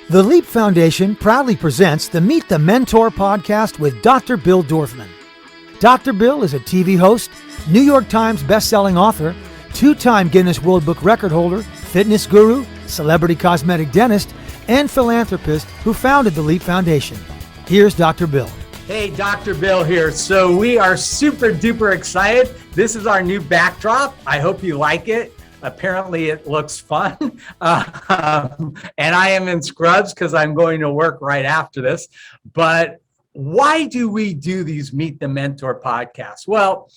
The Leap Foundation proudly presents the Meet the Mentor podcast with Dr. Bill Dorfman. Dr. Bill is a TV host, New York Times best-selling author, two-time Guinness World Book record holder, fitness guru, celebrity cosmetic dentist, and philanthropist who founded the Leap Foundation. Here's Dr. Bill. Hey, Dr. Bill here. So we are super duper excited. This is our new backdrop. I hope you like it. Apparently it looks fun. And I am in scrubs because I'm going to work right after this. But why do we do these Meet the Mentor podcasts? Well,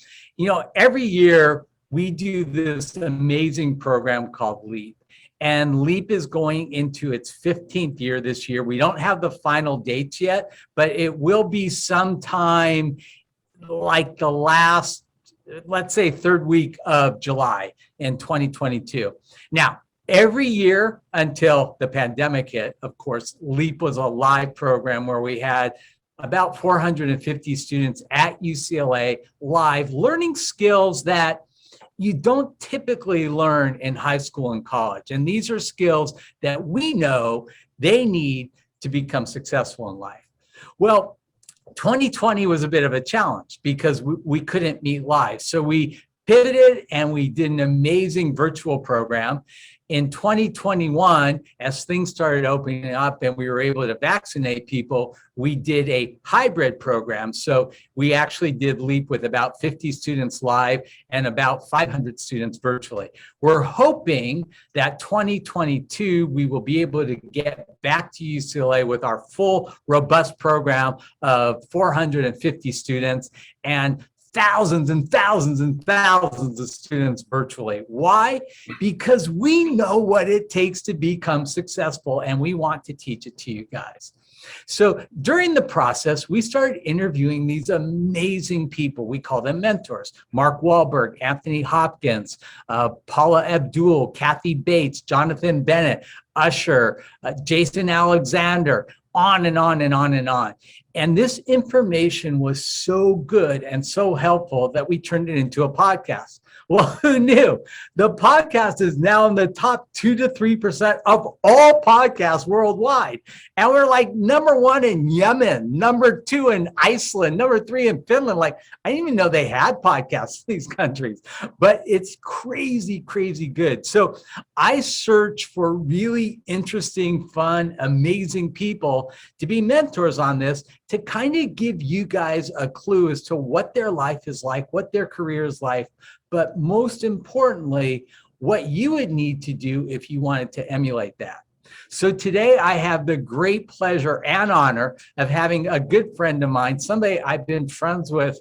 every year we do this amazing program called Leap. And Leap is going into its 15th year this year. We don't have the final dates yet, but it will be sometime like the last, let's say, third week of July in 2022. Now, every year until the pandemic hit, of course, Leap was a live program where we had about 450 students at UCLA live learning skills that you don't typically learn in high school and college. And these are skills that we know they need to become successful in life. Well, 2020 was a bit of a challenge because we couldn't meet live. So we pivoted and we did an amazing virtual program. In 2021, as things started opening up and we were able to vaccinate people, we did a hybrid program. So we actually did Leap with about 50 students live and about 500 students virtually. We're hoping that 2022, we will be able to get back to UCLA with our full, robust program of 450 students and thousands and thousands and thousands of students virtually. Why? Because we know what it takes to become successful and we want to teach it to you guys. So during the process, we started interviewing these amazing people. We call them mentors. Mark Wahlberg, Anthony Hopkins, Paula Abdul, Kathy Bates, Jonathan Bennett, Usher, Jason Alexander, on and on and on and on. And this information was so good and so helpful that we turned it into a podcast. Well, who knew? The podcast is now in the top 2 to 3% of all podcasts worldwide. And we're like number 1 in Yemen, number 2 in Iceland, number 3 in Finland. Like, I didn't even know they had podcasts in these countries, but it's crazy, crazy good. So I search for really interesting, fun, amazing people to be mentors on this, to kind of give you guys a clue as to what their life is like, what their career is like, but most importantly, what you would need to do if you wanted to emulate that. So today I have the great pleasure and honor of having a good friend of mine, somebody I've been friends with,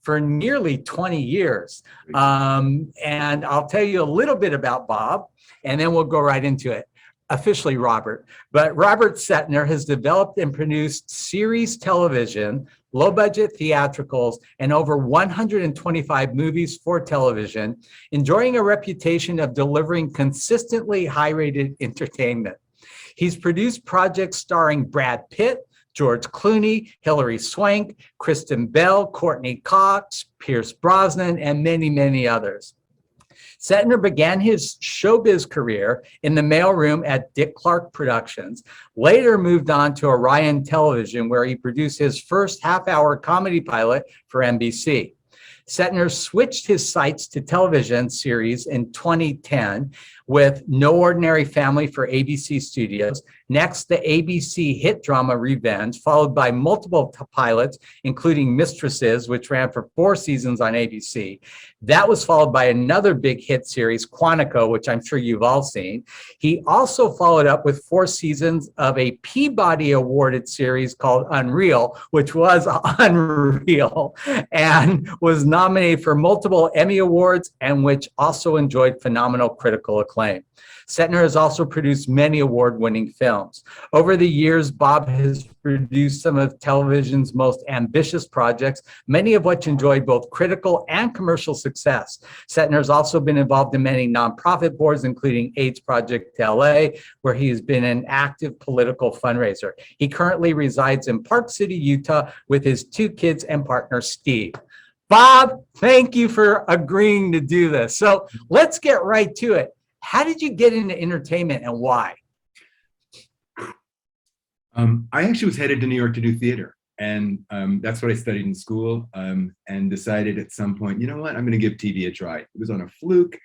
for nearly 20 years. And I'll tell you a little bit about Bob, and then we'll go right into it. Officially Robert, but Robert Sertner has developed and produced series television, low-budget theatricals, and over 125 movies for television, enjoying a reputation of delivering consistently high-rated entertainment. He's produced projects starring Brad Pitt, George Clooney, Hilary Swank, Kristen Bell, Courtney Cox, Pierce Brosnan, and many, many others. Sertner began his showbiz career in the mailroom at Dick Clark Productions, later moved on to Orion Television, where he produced his first half-hour comedy pilot for NBC. Sertner switched his sights to television series in 2010 with No Ordinary Family for ABC Studios, next the ABC hit drama Revenge, followed by multiple pilots, including Mistresses, which ran for 4 seasons on ABC. That was followed by another big hit series, Quantico, which I'm sure you've all seen. He also followed up with 4 seasons of a Peabody awarded series called Unreal, which was unreal and was nominated for multiple Emmy Awards and which also enjoyed phenomenal critical acclaim. Sertner has also produced many award-winning films. Over the years, Bob has produced some of television's most ambitious projects, many of which enjoyed both critical and commercial success. Sertner has also been involved in many nonprofit boards, including AIDS Project LA, where he has been an active political fundraiser. He currently resides in Park City, Utah, with his 2 kids and partner, Steve. Bob, thank you for agreeing to do this. So let's get right to it. How did you get into entertainment and why? I actually was headed to New York to do theater. And that's what I studied in school, and decided at some point, you know what, I'm going to give TV a try. It was on a fluke.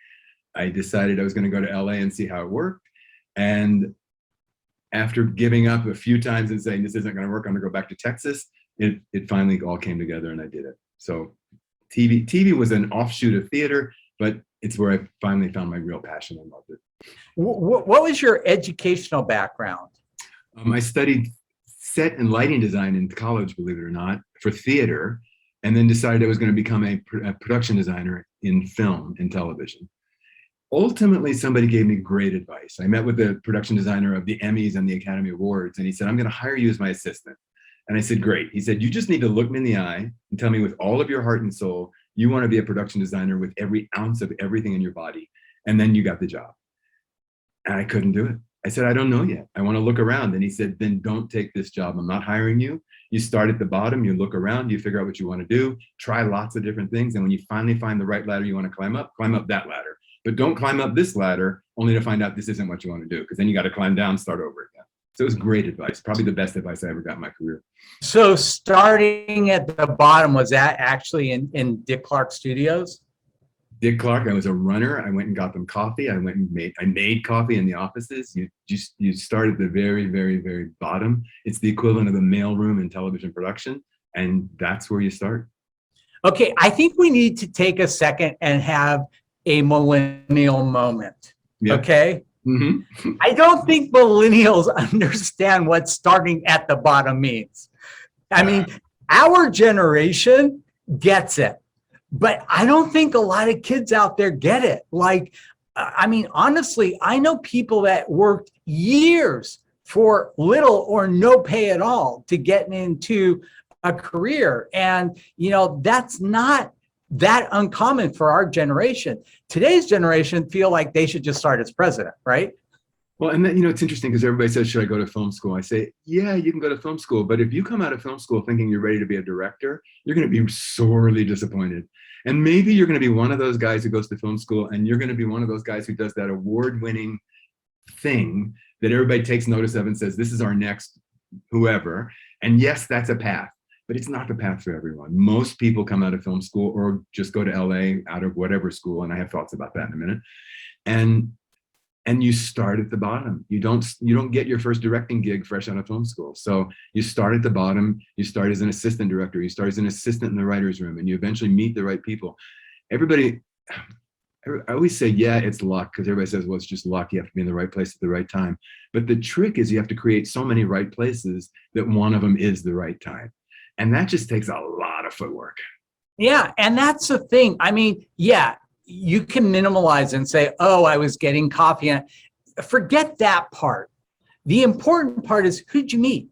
I decided I was going to go to LA and see how it worked. And after giving up a few times and saying, this isn't going to work, I'm going to go back to Texas, it finally all came together and I did it. So TV was an offshoot of theater, but it's where I finally found my real passion and loved it. What was your educational background? I studied set and lighting design in college, believe it or not, for theater, and then decided I was going to become a production designer in film and television. Ultimately, somebody gave me great advice. I met with the production designer of the Emmys and the Academy Awards, and he said, I'm going to hire you as my assistant. And I said, great. He said, you just need to look me in the eye and tell me with all of your heart and soul, you want to be a production designer with every ounce of everything in your body. And then you got the job. And I couldn't do it. I said, I don't know yet. I want to look around. And he said, then don't take this job. I'm not hiring you. You start at the bottom, you look around, you figure out what you want to do, try lots of different things. And when you finally find the right ladder you want to climb up that ladder. But don't climb up this ladder only to find out this isn't what you want to do, because then you got to climb down, start over again. So it was great advice, probably the best advice I ever got in my career. So starting at the bottom, was that actually in Dick Clark Studios? Dick Clark, I was a runner. I went and got them coffee. I made coffee in the offices. You start at the very, very, very bottom. It's the equivalent of the mailroom in television production. And that's where you start. Okay, I think we need to take a second and have a millennial moment. Yep. Okay. Mm-hmm. I don't think millennials understand what starting at the bottom means. I mean, our generation gets it, but I don't think a lot of kids out there get it. Like, I mean, honestly, I know people that worked years for little or no pay at all to get into a career. And, you know, that's not that uncommon for our generation. Today's generation feel like they should just start as president, right? Well, and then, you know, it's interesting because everybody says, should I go to film school? I say, yeah, you can go to film school. But if you come out of film school thinking you're ready to be a director, you're going to be sorely disappointed. And maybe you're going to be one of those guys who goes to film school, and you're going to be one of those guys who does that award-winning thing that everybody takes notice of and says, this is our next whoever. And yes, that's a path. But it's not the path for everyone. Most people come out of film school or just go to LA out of whatever school, and I have thoughts about that in a minute. And you start at the bottom. You don't get your first directing gig fresh out of film school. So you start at the bottom. You start as an assistant director. You start as an assistant in the writer's room, and you eventually meet the right people. I always say, yeah, it's luck, because everybody says, well, it's just luck. You have to be in the right place at the right time. But the trick is you have to create so many right places that one of them is the right time. And that just takes a lot of footwork. Yeah. And that's the thing. I mean, yeah, you can minimalize and say, oh, I was getting coffee. Forget that part. The important part is, who'd you meet?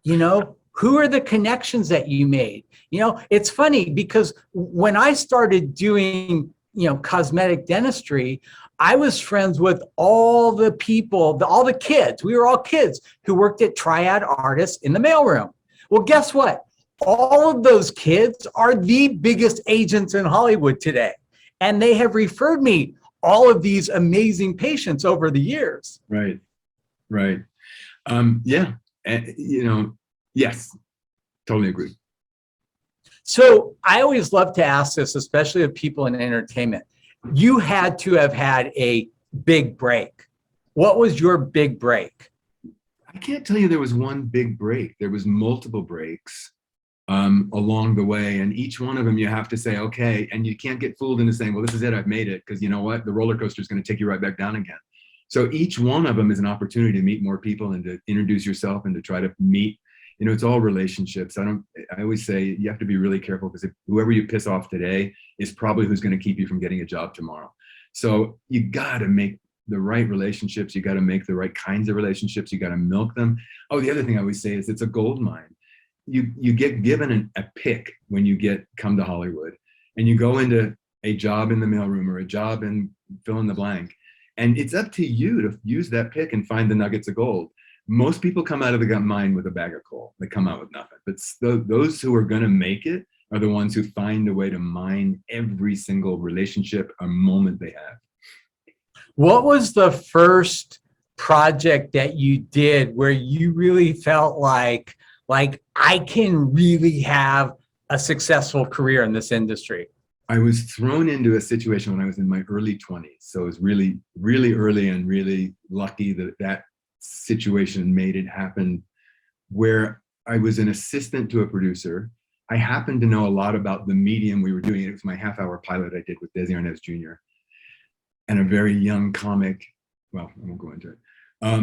You know, who are the connections that you made? You know, it's funny because when I started doing, you know, cosmetic dentistry, I was friends with all the people, all the kids. We were all kids who worked at Triad Artists in the mailroom. Well, guess what? All of those kids are the biggest agents in Hollywood today. And they have referred me all of these amazing patients over the years. Right. Yeah. You know, yes, totally agree. So I always love to ask this, especially of people in entertainment. You had to have had a big break. What was your big break? I can't tell you there was one big break. There was multiple breaks along the way, and each one of them you have to say, okay, and you can't get fooled into saying, well, this is it, I've made it, because you know what, the roller coaster is going to take you right back down again. So each one of them is an opportunity to meet more people and to introduce yourself and to try to meet, you know, it's all relationships. I always say you have to be really careful, because whoever you piss off today is probably who's going to keep you from getting a job tomorrow. So you got to make the right relationships. You got to make the right kinds of relationships. You got to milk them. Oh, the other thing I always say is it's a gold mine. You get given a pick when you come to Hollywood, and you go into a job in the mailroom or a job in fill in the blank, and it's up to you to use that pick and find the nuggets of gold. Most people come out of the mine with a bag of coal. They come out with nothing. But those who are going to make it are the ones who find a way to mine every single relationship or moment they have. What was the first project that you did where you really felt like I can really have a successful career in this industry? I was thrown into a situation when I was in my early 20s. So it was really, really early, and really lucky that that situation made it happen, where I was an assistant to a producer. I happened to know a lot about the medium we were doing. It was my half-hour pilot I did with Desi Arnaz Jr. and a very young comic. Well, I won't go into it. At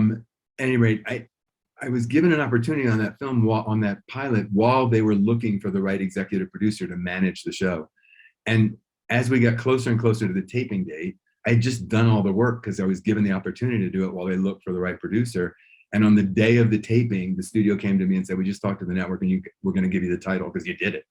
any rate, I was given an opportunity on that film, on that pilot, while they were looking for the right executive producer to manage the show. And as we got closer and closer to the taping date, I had just done all the work because I was given the opportunity to do it while they looked for the right producer. And on the day of the taping, the studio came to me and said, we just talked to the network and we're going to give you the title because you did it.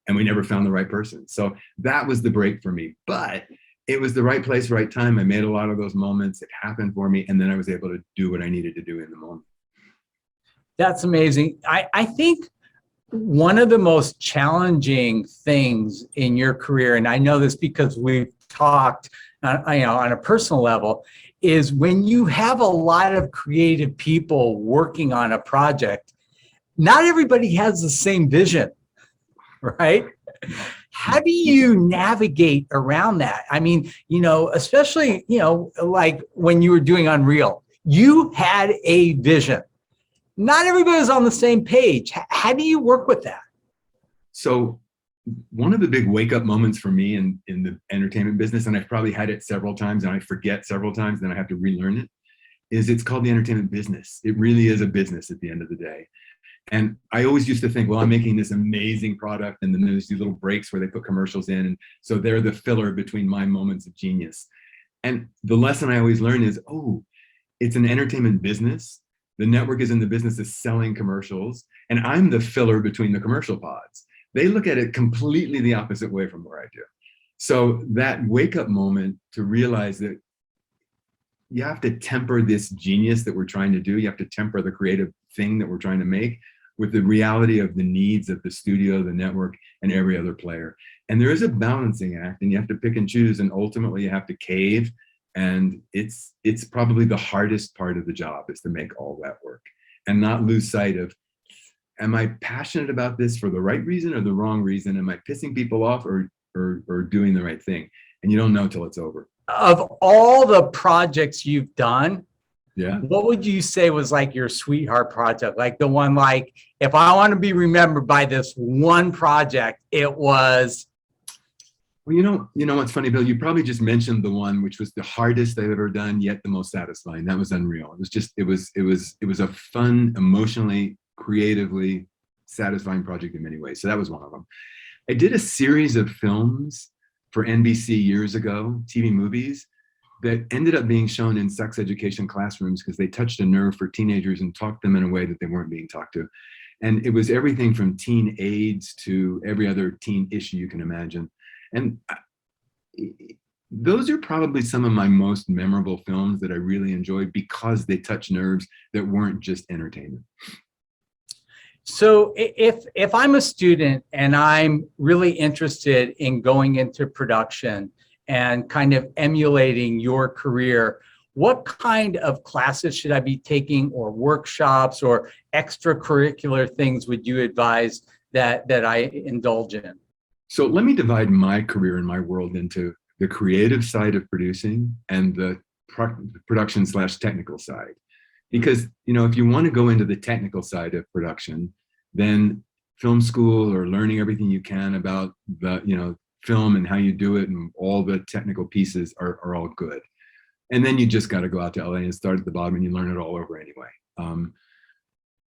And we never found the right person. So that was the break for me. But it was the right place, right time. I made a lot of those moments. It happened for me. And then I was able to do what I needed to do in the moment. That's amazing. I think one of the most challenging things in your career, and I know this because we've talked on a personal level, is when you have a lot of creative people working on a project, not everybody has the same vision, right? How do you navigate around that? I mean, especially, like when you were doing Unreal, you had a vision. Not everybody was on the same page. How do you work with that? So one of the big wake-up moments for me in the entertainment business, and I've probably had it several times and I forget several times, then I have to relearn it, is it's called the entertainment business. It really is a business at the end of the day. And I always used to think, well, I'm making this amazing product, and then there's these little breaks where they put commercials in, and so they're the filler between my moments of genius. And the lesson I always learn is, oh, it's an entertainment business. The network is in the business of selling commercials, and I'm the filler between the commercial pods. They look at it completely the opposite way from where I do. So that wake-up moment to realize that you have to temper this genius that we're trying to do. You have to temper the creative thing that we're trying to make with the reality of the needs of the studio, the network, and every other player. And there is a balancing act, and you have to pick and choose, and ultimately you have to cave. And it's probably the hardest part of the job, is to make all that work and not lose sight of, am I passionate about this for the right reason or the wrong reason? Am I pissing people off or doing the right thing? And you don't know till it's over. Of all the projects you've done, yeah, what would you say was like your sweetheart project? Like the one, like, if I want to be remembered by this one project, it was. Well, you know what's funny, Bill? You probably just mentioned the one which was the hardest I've ever done, yet the most satisfying. That was Unreal. It was a fun, emotionally, creatively satisfying project in many ways. So that was one of them. I did a series of films for NBC years ago, TV movies, that ended up being shown in sex education classrooms because they touched a nerve for teenagers and talked them in a way that they weren't being talked to. And it was everything from teen AIDS to every other teen issue you can imagine. And those are probably some of my most memorable films that I really enjoyed because they touch nerves that weren't just entertainment. So if I'm a student and I'm really interested in going into production and kind of emulating your career, what kind of classes should I be taking, or workshops or extracurricular things would you advise that I indulge in? So let me divide my career and my world into the creative side of producing and the production / technical side. Because, if you want to go into the technical side of production, then film school or learning everything you can about the, film and how you do it and all the technical pieces are all good. And then you just got to go out to LA and start at the bottom and you learn it all over anyway.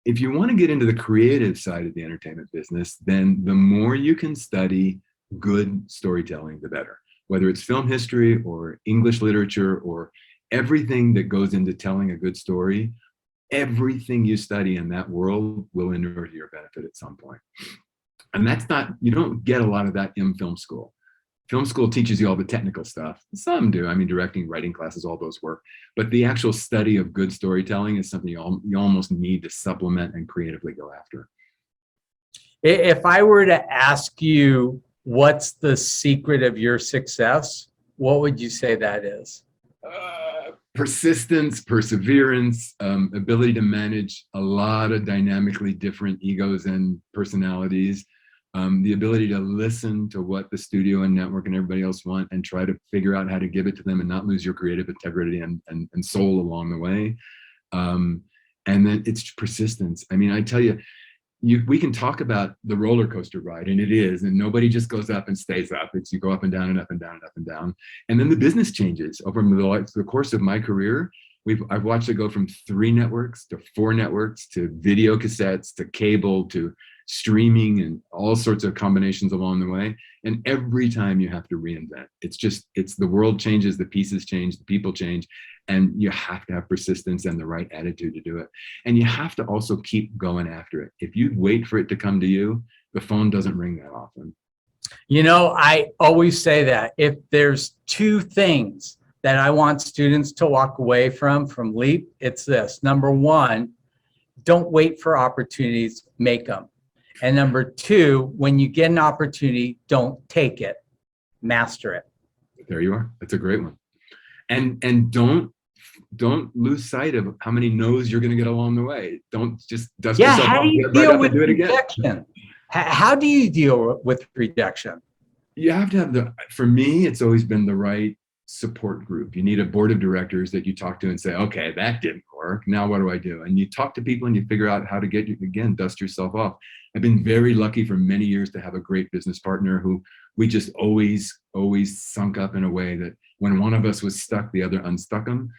If you want to get into the creative side of the entertainment business, then the more you can study good storytelling, the better. Whether it's film history or English literature or everything that goes into telling a good story, everything you study in that world will inure to your benefit at some point. And you don't get a lot of that in film school. Film school teaches you all the technical stuff. Some do. I mean, directing, writing classes, all those work. But the actual study of good storytelling is something you almost need to supplement and creatively go after. If I were to ask you what's the secret of your success, what would you say that is? persistence, perseverance, ability to manage a lot of dynamically different egos and personalities, the ability to listen to what the studio and network and everybody else want and try to figure out how to give it to them and not lose your creative integrity and soul along the way. And then it's persistence. I mean, I tell you, we can talk about the roller coaster ride, and it is, and nobody just goes up and stays up. It's you go up and down and up and down and up and down. And then the business changes over the course of my career. I've watched it go from 3 networks to 4 networks to video cassettes to cable to streaming and all sorts of combinations along the way. And every time you have to reinvent. It's the world changes, the pieces change, the people change, and you have to have persistence and the right attitude to do it. And you have to also keep going after it. If you wait for it to come to you, the phone doesn't ring that often. You know, I always say that if there's 2 things that I want students to walk away from LEAP, it's this. Number 1, don't wait for opportunities, make them. And number 2, when you get an opportunity, don't take it, master it. There you are. That's a great one. And don't lose sight of how many no's you're going to get along the way. Don't just dust yourself off. How do you deal with rejection? How do you deal with rejection? You have to have for me, it's always been the right support group. You need a board of directors that you talk to and say, okay, that didn't work. Now what do I do? And you talk to people and you figure out how to get you, again, dust yourself off. I've been very lucky for many years to have a great business partner who we just always sunk up in a way that when one of us was stuck, the other unstuck him.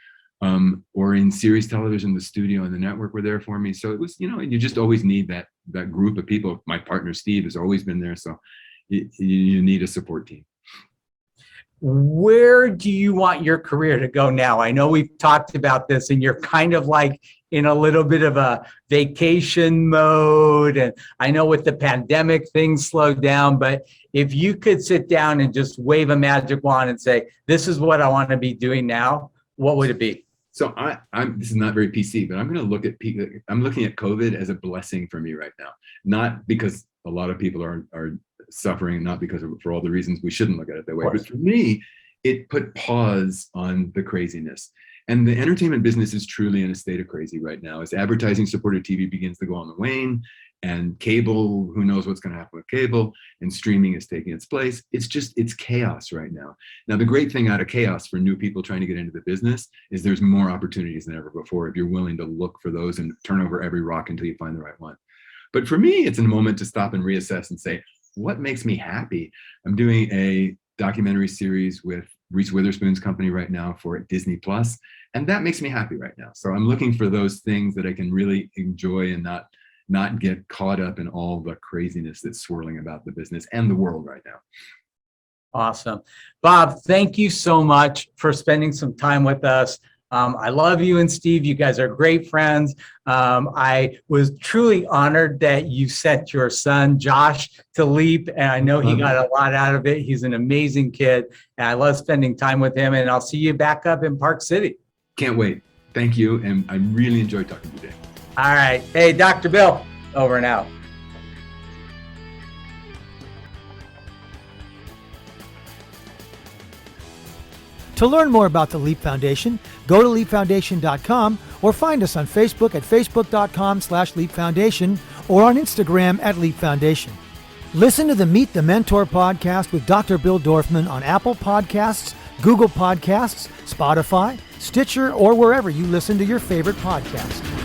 Or in series television, the studio and the network were there for me. So it was, you just always need that group of people. My partner, Steve, has always been there. So you need a support team. Where do you want your career to go now? I know we've talked about this and you're kind of like in a little bit of a vacation mode. And I know with the pandemic, things slowed down, but if you could sit down and just wave a magic wand and say, this is what I want to be doing now, what would it be? So this is not very PC, but I'm looking at COVID as a blessing for me right now, not because a lot of people are suffering, not because for all the reasons we shouldn't look at it that way. But for me, it put pause on the craziness. And the entertainment business is truly in a state of crazy right now. As advertising supported TV begins to go on the wane, and cable, who knows what's going to happen with cable, and streaming is taking its place. It's chaos right now. Now, the great thing out of chaos for new people trying to get into the business is there's more opportunities than ever before if you're willing to look for those and turn over every rock until you find the right one. But for me, it's a moment to stop and reassess and say, what makes me happy? I'm doing a documentary series with Reese Witherspoon's company right now for Disney Plus, and that makes me happy right now. So I'm looking for those things that I can really enjoy and not get caught up in all the craziness that's swirling about the business and the world right now. Awesome. Bob, thank you so much for spending some time with us. I love you and Steve. You guys are great friends. I was truly honored that you sent your son, Josh, to LEAP, and I know he got a lot out of it. He's an amazing kid, and I love spending time with him, and I'll see you back up in Park City. Can't wait. Thank you, and I really enjoyed talking to you today. All right. Hey, Dr. Bill, over and out. To learn more about the LEAP Foundation, go to leapfoundation.com or find us on Facebook at facebook.com/LEAP Foundation or on Instagram at LEAP Foundation. Listen to the Meet the Mentor podcast with Dr. Bill Dorfman on Apple Podcasts, Google Podcasts, Spotify, Stitcher, or wherever you listen to your favorite podcasts.